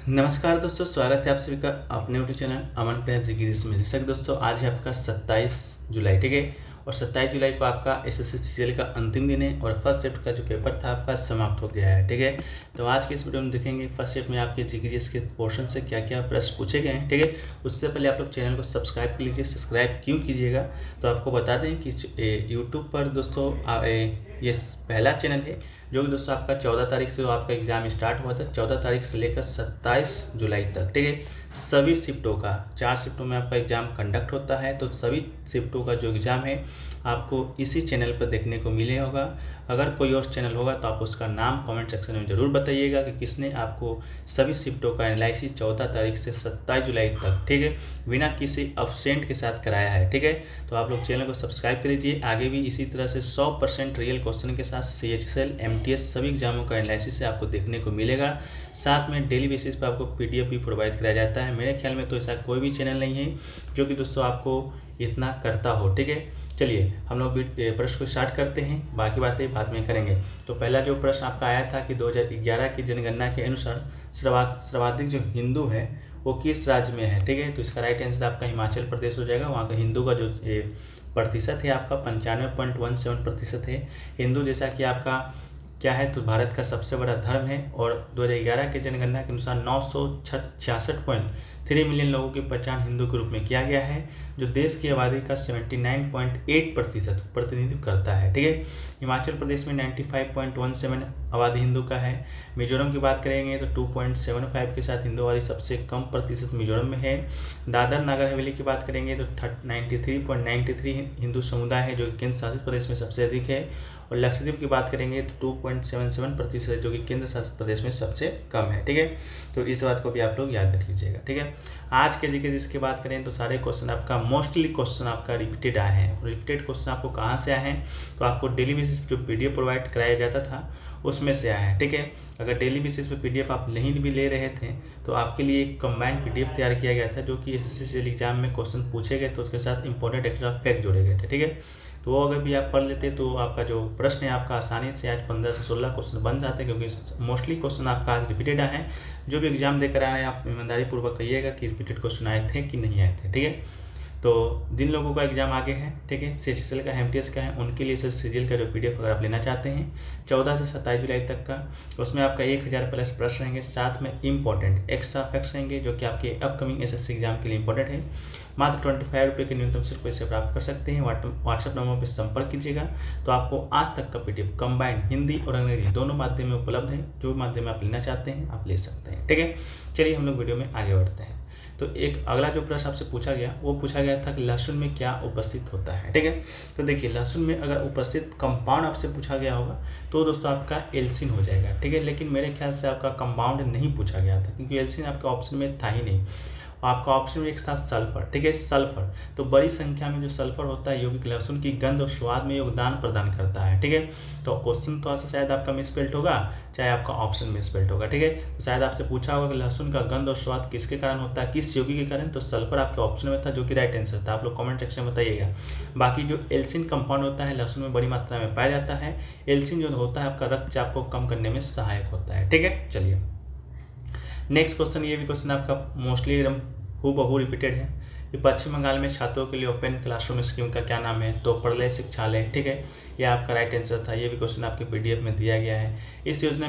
नमस्कार दोस्तों, स्वागत है आप सभी का अपने यूट्यूब चैनल अमन प्लेस जिगिरिस में। जैसा कि दोस्तों आज है आपका 27 जुलाई, ठीक है। और 27 जुलाई को आपका एसएससी सीजीएल का अंतिम दिन है और फर्स्ट शिफ्ट का जो पेपर था आपका समाप्त हो गया है, ठीक है। तो आज के इस वीडियो में देखेंगे फर्स्ट शिफ्ट में आपके जिगिरिस के पोर्शन से क्या क्या प्रश्न पूछे गए हैं, ठीक है। उससे पहले आप लोग चैनल को सब्सक्राइब कर लीजिए। सब्सक्राइब क्यों कीजिएगा, तो आपको बता दें कि यूट्यूब पर दोस्तों ये पहला चैनल है जो कि दोस्तों आपका 14 तारीख से आपका एग्ज़ाम स्टार्ट हुआ था। 14 तारीख से लेकर 27 जुलाई तक, ठीक है। सभी शिफ्टों का 4 शिफ्टों में आपका एग्ज़ाम कंडक्ट होता है। तो सभी शिफ्टों का जो एग्ज़ाम है आपको इसी चैनल पर देखने को मिले होगा। अगर कोई और चैनल होगा तो आप उसका नाम कमेंट सेक्शन में ज़रूर बताइएगा कि किसने आपको सभी शिफ्टों का एनालिसिस 14 तारीख से 27 जुलाई तक, ठीक है, बिना किसी एब्सेंट के साथ कराया है, ठीक है। तो आप लोग चैनल को सब्सक्राइब कर लीजिए। आगे भी इसी तरह से 100% रियल क्वेश्चन के साथ CHSL MTS सभी एग्जामों का एनालिसिस आपको देखने को मिलेगा। साथ में डेली बेसिस पर आपको PDF भी प्रोवाइड कराया जाता है। मेरे ख्याल में तो ऐसा कोई भी चैनल नहीं है जो कि दोस्तों आपको इतना करता हो, ठीक है। चलिए हम लोग प्रश्न को स्टार्ट करते हैं, बाकी बातें बाद में करेंगे। तो पहला जो प्रश्न आपका आया था कि 2011 की जनगणना के अनुसार सर्वाधिक जो हिंदू है वो किस राज्य में है, ठीक है। तो इसका राइट आंसर आपका हिमाचल प्रदेश हो जाएगा। वहाँ का हिंदू का जो प्रतिशत है आपका 95.17% है। हिंदू जैसा कि आपका क्या है तो भारत का सबसे बड़ा धर्म है। और 2011 के जनगणना के अनुसार 966.3 मिलियन लोगों की पहचान हिंदू के रूप में किया गया है, जो देश की आबादी का 79.8% प्रतिनिधित्व करता है, ठीक है। हिमाचल प्रदेश में 95.17 आबादी हिंदू का है। मिजोरम की बात करेंगे तो 2.75 के साथ हिंदू आबादी सबसे कम प्रतिशत मिजोरम में है। दादर नागर हवेली की बात करेंगे तो 93.93 हिंदू समुदाय है, जो कि केंद्र शासित प्रदेश में सबसे अधिक है। और लक्षद्वीप की बात करेंगे तो 2.77%, जो कि केंद्र शासित प्रदेश में सबसे कम है, ठीक है। तो इस बात को भी आप लोग याद रख लीजिएगा, ठीक है। आज के जीके जिसकी बात करें तो सारे क्वेश्चन आपका मोस्टली क्वेश्चन आपका रिपीटेड आए हैं। रिपीटेड क्वेश्चन आपको कहाँ से आए हैं, तो आपको डेली बेसिस जो PDF प्रोवाइड कराया जाता था उसमें से आए हैं, ठीक है। अगर डेली बेसिस पे PDF आप नहीं भी ले रहे थे तो आपके लिए एक कंबाइंड PDF तैयार किया गया था, जो कि SSC एग्जाम में क्वेश्चन पूछे गए तो उसके साथ इंपॉर्टेंट एक्स्ट्रा फैक्ट जोड़े गए थे, ठीक है। तो वो अगर भी आप पढ़ लेते तो आपका जो प्रश्न है आपका आसानी से आज 15 से 16 क्वेश्चन बन जाते हैं, क्योंकि मोस्टली क्वेश्चन आपका आज रिपीटेड आए हैं। जो भी एग्जाम देकर आए हैं आप ईमानदारी पूर्वक कहिएगा कि रिपीटेड क्वेश्चन आए थे कि नहीं आए थे, ठीक है। तो जिन लोगों का एग्जाम आगे है, ठीक है, CHSL का MTS का है, उनके लिए सीजीएल का जो PDF अगर आप लेना चाहते हैं 14 से 27 जुलाई तक का, उसमें आपका 1000 प्लस प्रश्न रहेंगे। साथ में इंपॉर्टेंट एक्स्ट्रा फैक्ट्स रहेंगे जो कि आपके अपकमिंग SSC एग्जाम के लिए इंपॉर्टेंट है। मात्र 25 रुपये के न्यूनतम शुल्क पैसे प्राप्त कर सकते हैं। व्हाट्सएप नंबर पर संपर्क कीजिएगा। तो आपको आज तक का PDF कंबाइंड हिंदी और अंग्रेजी दोनों माध्यम में उपलब्ध है। जो माध्यम आप लेना चाहते हैं आप ले सकते हैं, ठीक है। चलिए हम लोग वीडियो में आगे बढ़ते हैं। तो एक अगला जो प्रश्न आपसे पूछा गया वो पूछा गया था कि लहसुन में क्या उपस्थित होता है, ठीक है। तो देखिए लहसुन में अगर उपस्थित कंपाउंड आपसे पूछा गया होगा तो दोस्तों आपका एल्सिन हो जाएगा, ठीक है। लेकिन मेरे ख्याल से आपका कंपाउंड नहीं पूछा गया था, क्योंकि एल्सिन आपका ऑप्शन में था ही नहीं। आपका ऑप्शन में एक था सल्फर, ठीक है, सल्फर। तो बड़ी संख्या में जो सल्फर होता है यौगिक लहसुन की गंध और स्वाद में योगदान प्रदान करता है, ठीक है। तो क्वेश्चन थोड़ा सा शायद आपका मिसस्पेल्ड होगा, चाहे आपका ऑप्शन मिसस्पेल्ड होगा, ठीक है। तो शायद आपसे पूछा होगा कि लहसुन का गंध और स्वाद किसके कारण होता है, किस यौगिक के कारण, तो सल्फर आपके ऑप्शन में था, जो कि राइट आंसर था। आप लोग कमेंट सेक्शन में बताइएगा। बाकी जो एल्सिन कंपाउंड होता है लहसुन में बड़ी मात्रा में पाया जाता है। एल्सिन जो होता है आपका रक्तचाप को कम करने में सहायक होता है, ठीक है। चलिए नेक्स्ट क्वेश्चन, ये भी क्वेश्चन आपका मोस्टली हूबहू रिपीटेड है कि पश्चिम बंगाल में छात्रों के लिए ओपन क्लासरूम स्कीम का क्या नाम है, तो प्रलय शिक्षालय, ठीक है। यह आपका राइट आंसर था। ये भी क्वेश्चन आपके PDF में दिया गया है। इस योजना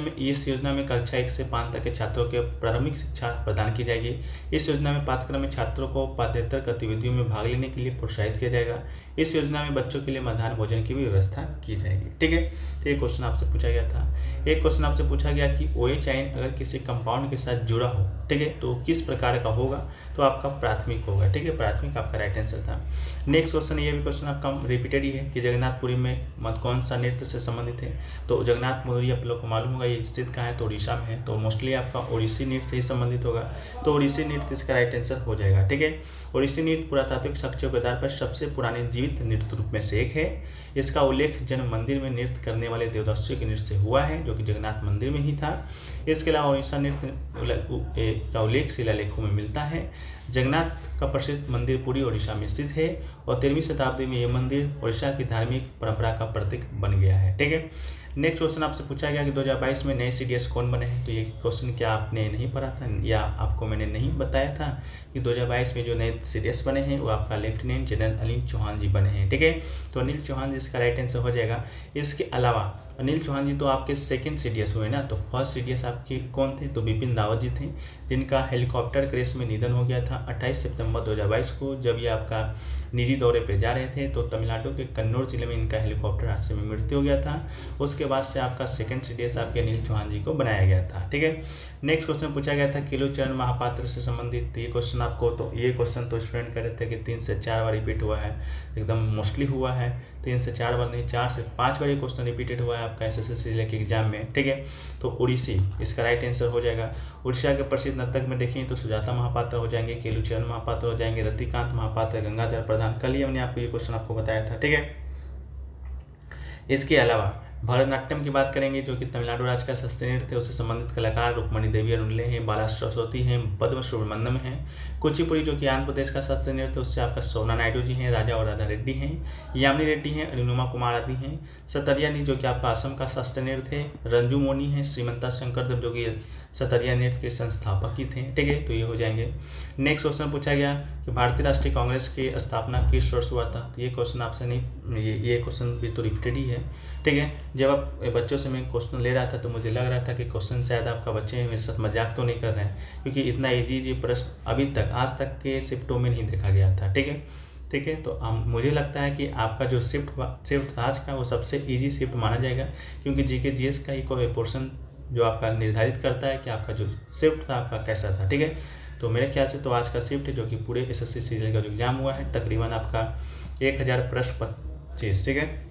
में कक्षा 1 से 5 तक के छात्रों के प्रारंभिक शिक्षा प्रदान की जाएगी। इस योजना में पाठ्यक्रम में छात्रों को पाठ्येतर गतिविधियों में भाग लेने के लिए प्रोत्साहित किया जाएगा। इस योजना में बच्चों के लिए मध्याह्न भोजन की भी व्यवस्था की जाएगी, ठीक है। तो ये क्वेश्चन आपसे पूछा गया था। एक क्वेश्चन आपसे पूछा गया कि OH आयन अगर किसी कंपाउंड के साथ जुड़ा हो, ठीक है, तो किस प्रकार का होगा, तो आपका प्राथमिक होगा, ठीक है। प्राथमिक आपका राइट आंसर था। नेक्स्ट क्वेश्चन, ये भी क्वेश्चन आपका रिपीटेड ही है कि जगन्नाथपुरी में कौन सा नृत्य से संबंधित है, तो जगन्नाथ पुरी आप लोग को मालूम होगा ये स्थित कहाँ है, तो उड़ीसा में है। तो मोस्टली आपका ओडिसी नृत्य से ही संबंधित होगा, तो ओडिसी नृत्य इसका राइट आंसर हो जाएगा, ठीक है। ओडिसी नृत्य पुरातात्विक साक्ष्यों के आधार पर सबसे पुराने जीवित नृत्य रूप में से एक है। इसका उल्लेख जन्म मंदिर में नृत्य करने वाले देवदासियों के नृत्य से हुआ है, जो कि जगन्नाथ मंदिर में ही था। इसके अलावा उड़ीसा नृत्य का उल्लेख शिलालेखों में मिलता है। जगन्नाथ का प्रसिद्ध मंदिर पुरी ओडिशा में स्थित है और 13वीं शताब्दी में यह मंदिर ओडिशा की धार्मिक परंपरा का प्रतीक बन गया है, ठीक है। नेक्स्ट क्वेश्चन आपसे पूछा गया कि 2022 में नए CDS कौन बने हैं। तो ये क्वेश्चन क्या आपने नहीं पढ़ा था या आपको मैंने नहीं बताया था कि 2022 में जो नए CDS बने हैं वो आपका लेफ्टिनेंट जनरल अनिल चौहान जी बने हैं, ठीक है। तो अनिल चौहान जी इसका राइट आंसर हो जाएगा। इसके अलावा अनिल चौहान जी तो आपके सेकंड CDS हुए ना, तो फर्स्ट CDS आपके कौन थे, तो बिपिन रावत जी थे, जिनका हेलीकॉप्टर क्रैश में निधन हो गया था 28 सितंबर 2022 को, जब ये आपका निजी दौरे पे जा रहे थे। तो तमिलनाडु के कन्नौर जिले में इनका हेलीकॉप्टर हादसे में मृत्यु हो गया था। उसके बाद से आपका सेकंड CDS आपके अनिल चौहान जी को बनाया गया था, ठीक है। नेक्स्ट क्वेश्चन पूछा गया था केलुचरण महापात्र से संबंधित ये क्वेश्चन आपको, तो ये क्वेश्चन तो स्टूडेंट कह रहे थे कि 3 से 4 बार रिपीट हुआ है, एकदम मोस्टली हुआ है, 3 से 4 बार नहीं 4 से 5 बार ये क्वेश्चन रिपीटेड हुआ है आपका SSC जिले के एग्जाम में, ठीक है। तो उड़ीसी इसका राइट आंसर हो जाएगा। उड़ीसा के प्रसिद्ध नर्तक में देखें तो सुजाता महापात्र हो जाएंगे, केलुचरण महापात्र हो जाएंगे, रतिकांत महापात्र, गंगाधर प्रधान। कल ही हमने आपको ये क्वेश्चन आपको बताया था, ठीक है। इसके अलावा भरतनाट्यम की बात करेंगे, जो कि तमिलनाडु राज्य का शास्त्रीय नृत्य है, उससे संबंधित कलाकार रुक्मणी देवी अरुणले हैं, बाला सरस्वती हैं, पद्म सुब्रमण्यम हैं। कुचिपुड़ी जो कि आंध्र प्रदेश का शास्त्रीय नृत्य है, उससे आपका सोना नायडू जी हैं, राजा और राधा रेड्डी हैं, यामिनी रेड्डी हैं, अरुणिमा कुमार आदि हैं। सतरिया नृत्य जो कि आपका असम का शास्त्रीय नृत्य है, रंजू मोनी हैं, श्रीमंता शंकर देव जो कि सतरिया नृत्य के संस्थापक ही थे, ठीक है। तो ये हो जाएंगे। नेक्स्ट क्वेश्चन पूछा गया कि भारतीय राष्ट्रीय कांग्रेस की स्थापना किस वर्ष हुआ था। तो ये क्वेश्चन आपसे नहीं, ये क्वेश्चन भी तो रिपीटेड ही है, ठीक है। जब आप बच्चों से मैं क्वेश्चन ले रहा था तो मुझे लग रहा था कि क्वेश्चन शायद आपका बच्चे मेरे साथ मजाक तो नहीं कर रहे हैं, क्योंकि इतना ईजी प्रश्न अभी तक आज तक के शिफ्टों में नहीं देखा गया था, ठीक है, ठीक है। तो मुझे लगता है कि आपका जो शिफ्ट आज का वो सबसे ईजी शिफ्ट माना जाएगा, क्योंकि GK GS का ही कोई पोर्शन जो आपका निर्धारित करता है कि आपका जो शिफ्ट था आपका कैसा था, ठीक है। तो मेरे ख्याल से तो आज का शिफ्ट जो कि पूरे SSC सीजन का जो एग्जाम हुआ है तकरीबन आपका 1000 प्रश्न 25, ठीक है।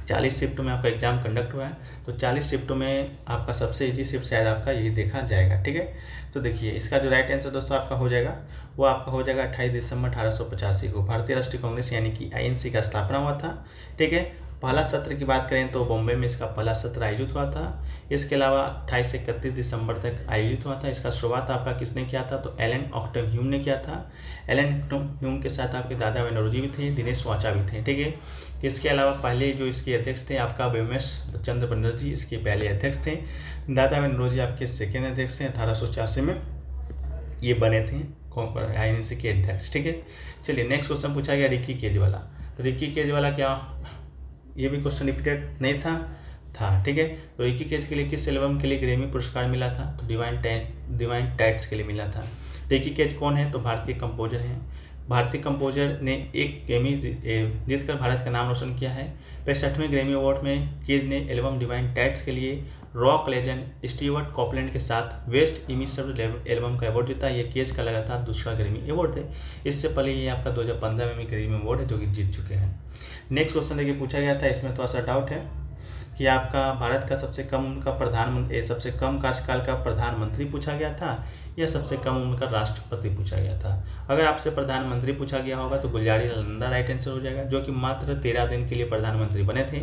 40 शिफ्टों में आपका एग्जाम कंडक्ट हुआ है, तो 40 शिफ्टों में आपका सबसे इजी शिफ्ट शायद आपका यही देखा जाएगा, ठीक है। तो देखिए इसका जो राइट आंसर दोस्तों आपका हो जाएगा वो आपका हो जाएगा 28 दिसंबर 1885 को भारतीय राष्ट्रीय कांग्रेस यानी कि INC का स्थापना हुआ था, ठीक है। पहला सत्र की बात करें तो बॉम्बे में इसका पहला सत्र आयोजित हुआ था। इसके अलावा 28 से 31 दिसंबर तक आयोजित हुआ था। इसका शुरुआत आपका किसने किया था, तो एलन ऑक्टम ह्यूम ने किया था। एलन ऑक्टम ह्यूम के साथ आपके दादा बनर्जी भी थे, दिनेश वाचा भी थे, ठीक है। इसके अलावा पहले जो इसके अध्यक्ष थे आपका व्योमेश चंद्र बनर्जी इसके पहले अध्यक्ष थे। दादा बनर्जी आपके सेकेंड अध्यक्ष थे, 1886 में ये बने थे INC के अध्यक्ष, ठीक है। चलिए नेक्स्ट क्वेश्चन पूछा गया रिकी केजवाला। तो रिकी केजवाला क्या, ये भी क्वेश्चन रिपीटेड नहीं था, ठीक है। तो रिकी केज के लिए किस एल्बम के लिए ग्रैमी पुरस्कार मिला था, तो डिवाइन टाइट्स के लिए मिला था। रिकी केज कौन है, तो भारतीय कंपोजर हैं। भारतीय कंपोजर ने एक ग्रैमी जीतकर भारत का नाम रोशन किया है। 65वें ग्रैमी अवार्ड में केज ने एल्बम डिवाइन टाइट्स के लिए रॉक लेजेंड स्टीवर्ट कॉपलैंड के साथ वेस्ट इमिशन एल्बम का अवार्ड जीता। ये केज का लगातार दूसरा ग्रैमी अवार्ड है। इससे पहले ये आपका 2015 में ग्रैमी अवार्ड है जो कि जीत चुके हैं। नेक्स्ट क्वेश्चन देखिए पूछा गया था, इसमें थोड़ा सा डाउट है कि आपका भारत का सबसे कम उम्र का सबसे कम कार्यकाल का प्रधानमंत्री पूछा गया था या सबसे कम उम्र का राष्ट्रपति पूछा गया था। अगर आपसे प्रधानमंत्री पूछा गया होगा तो गुलजारी लाल नंदा राइट आंसर हो जाएगा, जो कि मात्र 13 दिन के लिए प्रधानमंत्री बने थे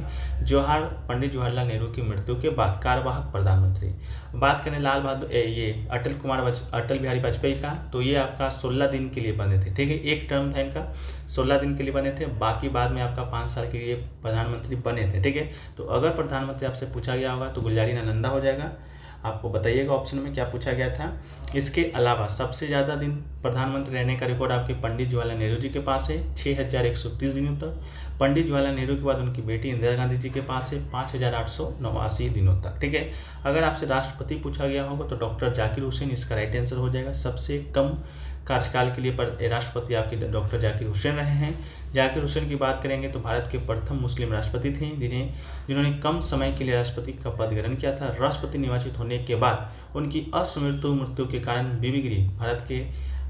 पंडित जवाहरलाल नेहरू की मृत्यु के बाद कार्यवाहक प्रधानमंत्री। बात करें लाल बहादुर ये अटल बिहारी वाजपेयी का, तो ये आपका 16 दिन के लिए बने थे, ठीक है। एक टर्म था इनका, 16 दिन के लिए बने थे, बाकी बाद में आपका 5 साल के लिए प्रधानमंत्री बने थे, ठीक है। तो अगर प्रधानमंत्री आपसे पूछा गया होगा तो गुलजारी लाल नंदा हो जाएगा। आपको बताइएगा ऑप्शन में क्या पूछा गया था। इसके अलावा सबसे ज़्यादा दिन प्रधानमंत्री रहने का रिकॉर्ड आपके पंडित जवाहरलाल नेहरू जी के पास है 6130 दिनों तक। पंडित जवाहरलाल नेहरू के बाद उनकी बेटी इंदिरा गांधी जी के पास है 5889 दिनों तक, ठीक है। अगर आपसे राष्ट्रपति पूछा गया होगा तो डॉक्टर जाकिर हुसैन इसका राइट आंसर हो जाएगा। सबसे कम कार्यकाल के लिए राष्ट्रपति आपके डॉक्टर जाकिर हुसैन रहे हैं। जाकिर हुसैन की बात करेंगे तो भारत के प्रथम मुस्लिम राष्ट्रपति थे जिन्होंने कम समय के लिए राष्ट्रपति का पद ग्रहण किया था। राष्ट्रपति निर्वाचित होने के बाद उनकी असमृत्यु मृत्यु के कारण बीबी गिरी भारत के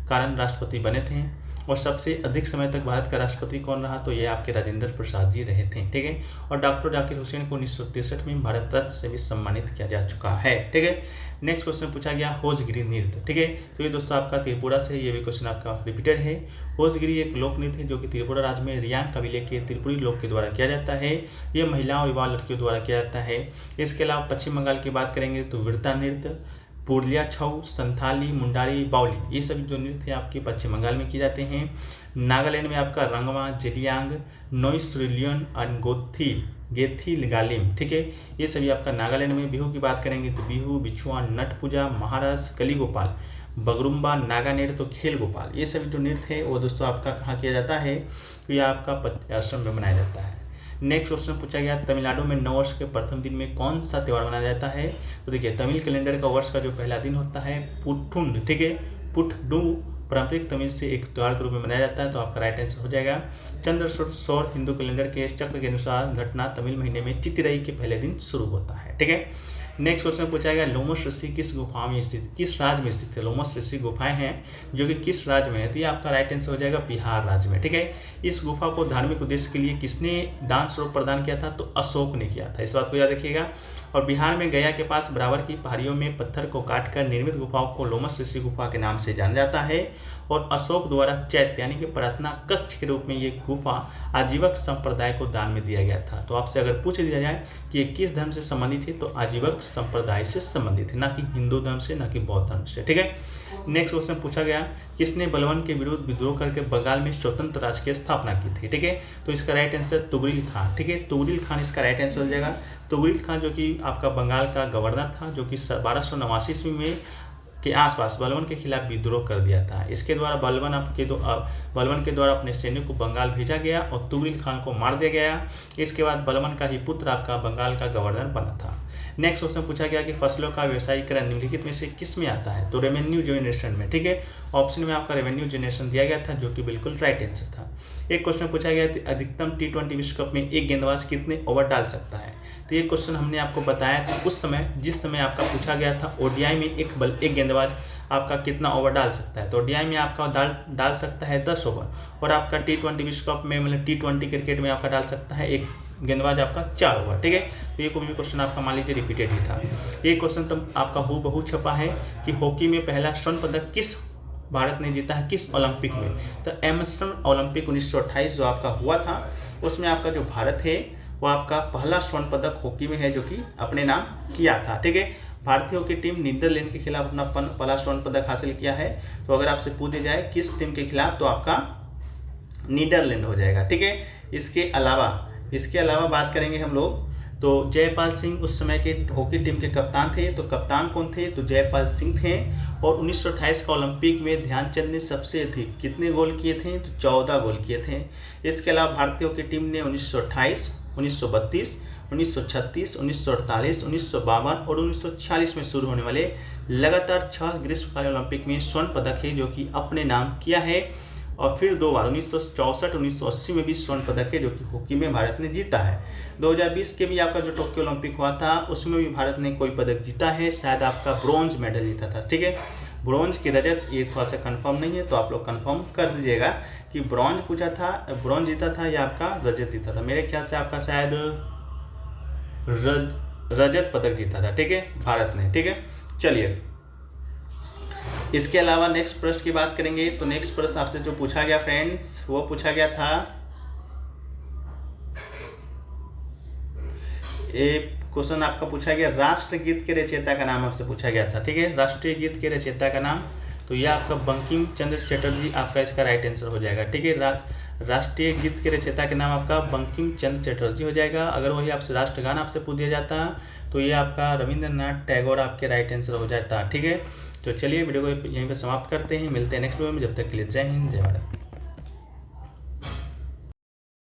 कारण राष्ट्रपति बने थे। और सबसे अधिक समय तक भारत का राष्ट्रपति कौन रहा, तो ये आपके राजेंद्र प्रसाद जी रहे थे, ठीक है। और डॉक्टर जाकिर हुसैन को 1963 में भारत रत्न से भी सम्मानित किया जा चुका है, ठीक है। नेक्स्ट क्वेश्चन पूछा गया होजगिरी नृत्य, ठीक है। तो ये दोस्तों आपका त्रिपुरा से, ये भी क्वेश्चन आपका रिपीटेड है। होजगिरी एक लोक नृत्य है जो कि त्रिपुरा राज्य में रियांग कबीले के त्रिपुरी लोग के द्वारा किया जाता है। ये महिलाओं और युवा लड़कियों द्वारा किया जाता है। इसके अलावा पश्चिम बंगाल की बात करेंगे तो विरता नृत्य, पुरलिया छऊ, संथाली, मुंडारी, बाउली, ये सभी जो नृत्य आपके पश्चिम बंगाल में किए जाते हैं। नागालैंड में आपका रंगवा, जेलियांग, नोइस रिलियन, अनगोथी गेथी गालिम, ठीक है। ये सभी आपका नागालैंड में। बिहू की बात करेंगे तो बिहू, बिछुआ, नट पूजा, महारास, कली गोपाल, बगरुम्बा, नागा नृत्य, तो खेल गोपाल, ये सभी जो नृत्य है वो दोस्तों आपका कहाँ किया जाता है, तो यह आपका आश्रम में मनाया जाता है। नेक्स्ट क्वेश्चन पूछा गया, तमिलनाडु में नववर्ष के प्रथम दिन में कौन सा त्यौहार मनाया जाता है। तो देखिए तमिल कैलेंडर का वर्ष का जो पहला दिन होता है पुथुंड, ठीक है, पुथडू पारंपरिक तमिल से एक त्यौहार के रूप में मनाया जाता है, तो आपका राइट आंसर हो जाएगा। चंद्र सौर हिंदू कैलेंडर के चक्र के अनुसार घटना तमिल महीने में चित्तिरई के पहले दिन शुरू होता है, ठीक है। नेक्स्ट क्वेश्चन पूछा गया, लोमस ऋषि किस गुफा में स्थित, किस राज्य में स्थित है। लोमस ऋषि गुफाएं हैं जो कि किस राज्य में है, तो ये आपका राइट आंसर हो जाएगा बिहार राज्य में, ठीक है। इस गुफा को धार्मिक उद्देश्य के लिए किसने दान स्वरूप प्रदान किया था, तो अशोक ने किया था, इस बात को याद रखिएगा। और बिहार में गया के पास बराबर की पहाड़ियों में पत्थर को काटकर निर्मित गुफाओं को लोमस ऋषि गुफा के नाम से जाना जाता है। और अशोक द्वारा चैत्य यानी कि प्रार्थना कक्ष के रूप में ये गुफा आजीवक संप्रदाय को दान में दिया गया था। तो आपसे अगर पूछ दिया जाए कि ये किस धर्म से संबंधित है, तो आजीवक संप्रदाय से संबंधित है, ना कि हिंदू धर्म से, ना कि बौद्ध धर्म से, ठीक है। नेक्स्ट क्वेश्चन पूछा गया, किसने बलवन के विरुद्ध विद्रोह करके बंगाल में स्वतंत्र राज्य की स्थापना की थी, ठीक है। तो इसका राइट आंसर तुगरिल खान, ठीक है, तुगरिल खान इसका राइट आंसर हो जाएगा। तुगरिल खान जो कि आपका बंगाल का गवर्नर था, जो कि 1289 ईस्वी में के आसपास बलवन के खिलाफ विद्रोह कर दिया था। इसके द्वारा बलवन के द्वारा अपने सैनिक को बंगाल भेजा गया और तुगरिल खान को मार दिया गया। इसके बाद बलवन का ही पुत्र आपका बंगाल का गवर्नर बना था। नेक्स्ट क्वेश्चन पूछा गया कि फसलों का व्यवसायीकरण निम्नलिखित में से किस में आता है, तो रेवेन्यू जनरेशन में, ठीक है। ऑप्शन में आपका रेवेन्यू जनरेशन दिया गया था, जो कि बिल्कुल राइट आंसर था। एक क्वेश्चन पूछा गया कि अधिकतम T20 विश्व कप में एक गेंदबाज कितने ओवर डाल सकता है। तो ये क्वेश्चन हमने आपको बताया था उस समय, जिस समय आपका पूछा गया था ओडीआई में एक गेंदबाज आपका कितना ओवर डाल सकता है। तो ओडीआई में आपका डाल सकता है 10 ओवर, और आपका T20 विश्व कप में मतलब T20 क्रिकेट में आपका डाल सकता है एक गेंदबाज आपका 4 ओवर, ठीक है। तो ये कोई भी क्वेश्चन आपका मान लीजिए रिपीटेड ही था। ये क्वेश्चन तो आपका हूबहू छपा है कि हॉकी में पहला स्वर्ण पदक किस भारत ने जीता है, किस ओलंपिक में। तो एम्स्टर्डम ओलंपिक 1928 जो आपका हुआ था, उसमें आपका जो भारत है वो आपका पहला स्वर्ण पदक हॉकी में है जो कि अपने नाम किया था, ठीक है। भारतीय हॉकी टीम नीदरलैंड के खिलाफ अपना पहला स्वर्ण पदक हासिल किया है। तो अगर आपसे पूछा जाए किस टीम के खिलाफ, तो आपका नीदरलैंड हो जाएगा, ठीक है। इसके अलावा बात करेंगे हम लोग, तो जयपाल सिंह उस समय के हॉकी टीम के कप्तान थे। तो कप्तान कौन थे, तो जयपाल सिंह थे। और 1928 का ओलंपिक में ध्यानचंद ने सबसे अधिक कितने गोल किए थे, तो 14 गोल किए थे। इसके अलावा भारतीय हॉकी टीम ने 1928, 1932, 1936, 1948, 1952 और 1946 में शुरू होने वाले लगातार 6 ग्रीष्मकालीन ओलंपिक में स्वर्ण पदक है जो कि अपने नाम किया है। और फिर 2 बार 1964, 1980 में भी स्वर्ण पदक है जो कि हॉकी में भारत ने जीता है। 2020 के भी आपका जो टोक्यो ओलंपिक हुआ था उसमें भी भारत ने कोई पदक जीता है, शायद आपका ब्रॉन्ज मेडल जीता था, ठीक है। ब्रॉन्ज की रजत ये थोड़ा सा कंफर्म नहीं है, तो आप लोग कंफर्म कर दीजिएगा कि ब्रॉन्ज जीता था या आपका रजत जीता था। मेरे ख्याल से आपका शायद रजत पदक जीता था, ठीक है, भारत ने, ठीक है। चलिए इसके अलावा नेक्स्ट प्रश्न की बात करेंगे। तो नेक्स्ट प्रश्न आपसे जो पूछा गया फ्रेंड्स, वो पूछा गया था, एक क्वेश्चन आपका पूछा गया राष्ट्रगीत के रचयिता का नाम आपसे पूछा गया था, ठीक है। राष्ट्रीय गीत के रचयिता का नाम, तो यह आपका बंकिम चंद्र चटर्जी आपका इसका राइट आंसर हो जाएगा, ठीक है। राष्ट्रीय गीत के रचयिता के नाम आपका बंकिम चंद्र चटर्जी हो जाएगा। अगर वही आपसे राष्ट्रगान आपसे पूछ दिया जाता तो ये आपका रविंद्रनाथ टैगोर आपके राइट आंसर हो जाता, ठीक है। तो चलिए वीडियो को यहीं पे समाप्त करते हैं, मिलते हैं नेक्स्ट वीडियो में, जब तक के लिए जय हिंद जय भारत।